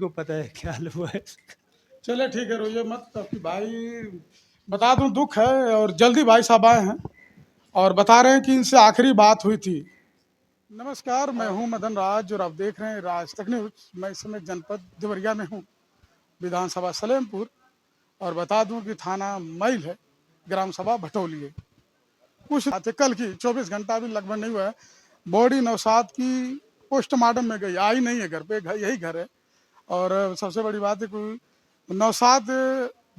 को पता है क्या हाल हुआ है। चले ठीक है, रोइए मत। आपकी भाई बता दूं, दुख है। और जल्दी भाई साहब आए हैं और बता रहे हैं कि इनसे आखिरी बात हुई थी। नमस्कार, मैं हूं मदन राज और आप देख रहे हैं राज तक न्यूज। मैं इस समय जनपद देवरिया में हूं, विधानसभा सलेमपुर। और बता दूं कि थाना मैल है, ग्राम सभा भटोली है। कुछ बातें कल की 24 घंटा भी लगभग नहीं हुआ है। बॉडी नौशाद की पोस्टमार्टम में गई, आई नहीं है घर पे, यही घर है। और सबसे बड़ी बात है कि नौशाद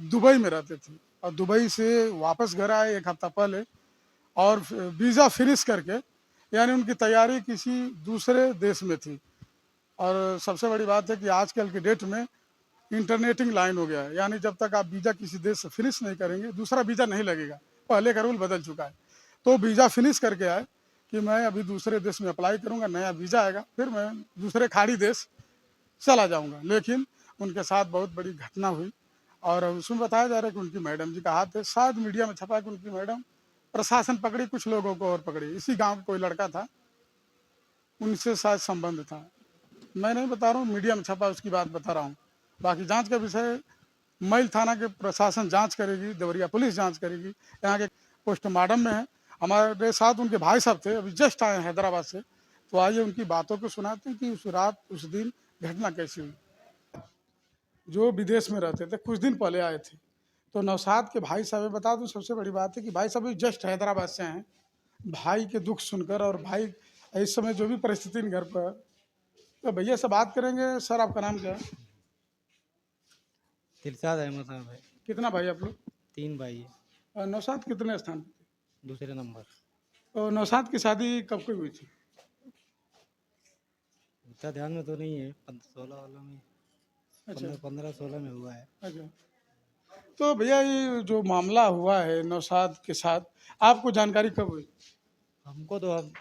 दुबई में रहते थे और दुबई से वापस घर आए एक हफ्ता पहले। और वीज़ा फिनिश करके, यानी उनकी तैयारी किसी दूसरे देश में थी। और सबसे बड़ी बात है कि आजकल की डेट में इंटरनेटिंग लाइन हो गया है, यानी जब तक आप वीज़ा किसी देश से फिनिश नहीं करेंगे दूसरा वीज़ा नहीं लगेगा। पहले का रूल बदल चुका है। तो वीज़ा फिनिश करके आए कि मैं अभी दूसरे देश में अप्लाई करूंगा, नया वीज़ा आएगा, फिर मैं दूसरे खाड़ी देश चला जाऊंगा। लेकिन उनके साथ बहुत बड़ी घटना हुई और उसमें बताया जा रहा है कि उनकी मैडम जी का हाथ है। शायद मीडिया में छपा कि उनकी मैडम प्रशासन पकड़ी, कुछ लोगों को और पकड़ी। इसी गांव का कोई लड़का था, उनसे शायद संबंध था। मैं नहीं बता रहा हूँ, मीडिया में छपा उसकी बात बता रहा हूँ। बाकी जांच का विषय मैल थाना के प्रशासन जांच करेगी, देवरिया पुलिस जांच करेगी। यहाँ के पोस्टमार्टम में है। हमारे साथ उनके भाई साहब थे, अभी जस्ट आए हैदराबाद से। तो आइए उनकी बातों को सुनाते हैं कि उस रात उस दिन घटना कैसी हुई। जो विदेश में रहते थे, कुछ दिन पहले आए थे। तो नौशाद के भाई साहब, बता दूं सबसे बड़ी बात है कि भाई साहब जस्ट हैदराबाद से आए हैं, भाई के दुख सुनकर। और भाई इस समय जो भी परिस्थिति इन घर पर, तो भैया से बात करेंगे। सर आपका नाम क्या है? दिलशाद अहमद साहब है। कितना भाई आप लोग? 3 भाई है। और नौशाद कितने स्थान पे थे? दूसरे नंबर। तो नौशाद की शादी कब की हुई थी? इतना ध्यान में तो नहीं है, 16 वाला में, अच्छा 15-16 में हुआ है। अच्छा। तो भैया ये जो मामला हुआ है नौशाद के साथ, आपको जानकारी कब हुई? हमको तो अब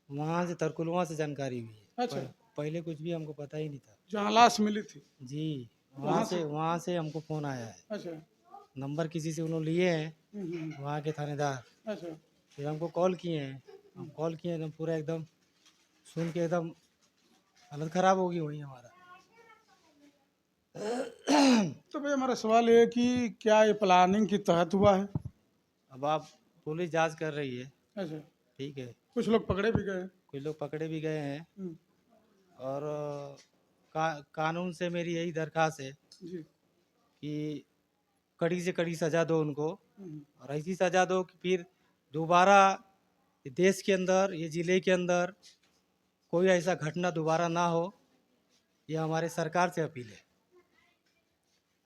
वहाँ से तरकुलवा से जानकारी हुई है। अच्छा, पहले कुछ भी हमको पता ही नहीं था। जहाँ लाश मिली थी जी, वहाँ से? वहाँ से हमको फ़ोन आया है। अच्छा। नंबर किसी से उन्होंने लिए हैं, हम्म। वहाँ के थानेदार। अच्छा। फिर हमको कॉल किए हैं। हम कॉल किए हैं तो पूरा एकदम सुन के एकदम हालत ख़राब हो गई वही हमारा। तो भाई हमारा सवाल ये है कि क्या ये प्लानिंग के तहत हुआ है? अब आप पुलिस जांच कर रही है। अच्छा। ठीक है। कुछ लोग पकड़े भी गए? कुछ लोग पकड़े भी गए हैं। हम्म, और कानून से मेरी यही दरख्वास्त है जी। कि कड़ी से कड़ी सज़ा दो उनको। हम्म, और ऐसी सज़ा दो कि फिर दोबारा देश के अंदर, ये ज़िले के अंदर कोई ऐसा घटना दोबारा ना हो। ये हमारे सरकार से अपील है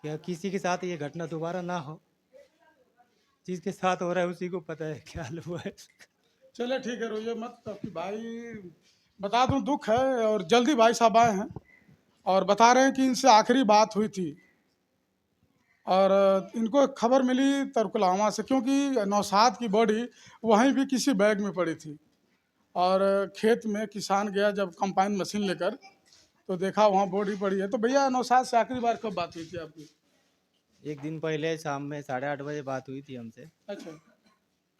कि किसी के साथ ये घटना दोबारा ना हो। जिसके साथ हो रहा है उसी को पता है क्या हाल हुआ है। चले ठीक है, रोइए मत। आपकी भाई बता दूं, दुख है। और जल्दी भाई साहब आए हैं और बता रहे हैं कि इनसे आखिरी बात हुई थी। और इनको एक खबर मिली तरकुलहवा से, क्योंकि नौशाद की बॉडी वहीं भी किसी बैग में पड़ी थी। और खेत में किसान गया जब कंपाइन मशीन लेकर, तो देखा वहाँ बॉडी पड़ी है। तो भैया नौशाद से आखिरी बार कब बात हुई थी आपकी? एक दिन पहले शाम में 8:30 बजे बात हुई थी हमसे। अच्छा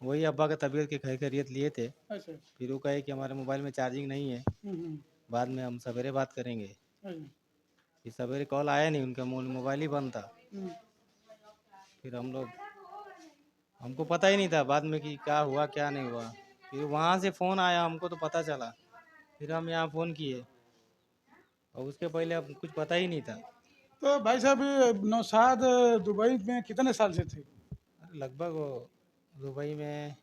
वही अब्बा का तबीयत की खैरियत लिए थे। अच्छा। फिर वो कहे कि हमारे मोबाइल में चार्जिंग नहीं है, हम्म। बाद में हम सवेरे बात करेंगे। अच्छा। फिर सवेरे कॉल आया नहीं, उनका मोबाइल ही बंद था। हम्म, फिर हमको पता ही नहीं था बाद में कि क्या हुआ क्या नहीं हुआ। फिर वहाँ से फ़ोन आया, हमको तो पता चला। फिर हम यहाँ फ़ोन किए और उसके पहले अब कुछ पता ही नहीं था। तो भाई साहब ये नौशाद दुबई में कितने साल से थे? अरे लगभग वो दुबई में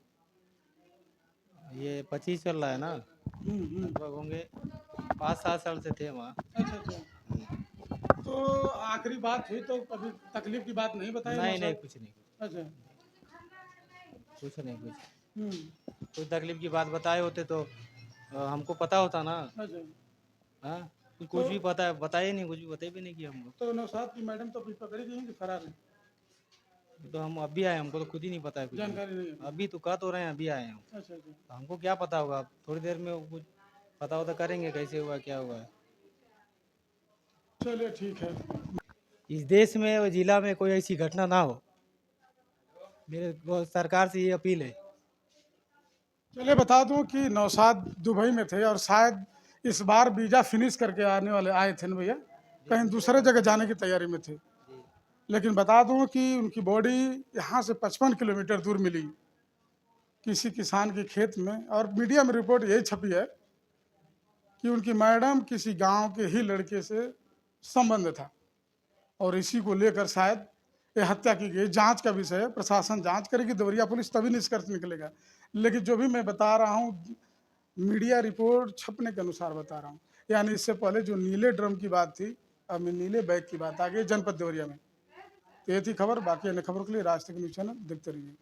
ये 25 चल रहा है ना, हम्म। लगभग होंगे 5-7 साल से थे वहाँ। अच्छा अच्छा। तो आखिरी बात हुई तो कभी तकलीफ की बात नहीं बताई नहीं नहीं, नौशाद? कुछ नहीं, अच्छा। कुछ नहीं, कुछ हम्म। कोई तकलीफ की बात बताए होते तो हमको पता होता ना। अच्छा। हाँ, कुछ तो भी पता बताए नहीं, कुछ भी बताए भी नहीं कि हमको। तो नौशाद की मैडम तो अभी पकड़ी गई हैं कि फरार है? तो हम अभी आए, हमको तो खुद ही नहीं पता है कुछ भी। जानकारी नहीं है? अभी तो कह तो रहे हैं अभी आए हैं हम। अच्छा अच्छा। तो हमको क्या पता होगा, अब थोड़ी देर में वो कुछ पता होता करेंगे कैसे हुआ क्या हुआ है। चलिए ठीक है। इस देश में और जिला में कोई ऐसी घटना ना हो, मेरे सरकार से ये अपील है। चलिए बता दूं कि नौशाद दुबई में थे और शायद इस बार वीज़ा फिनिश करके आने वाले आए थे ना भैया? कहीं दूसरे जगह जाने की तैयारी में थे। लेकिन बता दूं कि उनकी बॉडी यहाँ से 55 किलोमीटर दूर मिली किसी किसान के खेत में, और मीडिया में रिपोर्ट यही छपी है कि उनकी मैडम किसी गांव के ही लड़के से संबंध था और इसी को लेकर शायद ये हत्या की गई। जांच का विषय है, प्रशासन जांच करेगी, देवरिया पुलिस, तभी निष्कर्ष निकलेगा। लेकिन जो भी मैं बता रहा हूँ मीडिया रिपोर्ट छपने के अनुसार बता रहा हूँ। यानी इससे पहले जो नीले ड्रम की बात थी, अब नीले बैग की बात आ गई जनपद देवरिया में। तो ये थी खबर। बाकी अन्य खबरों के लिए राज तक न्यूज चैनल देखते रहिए।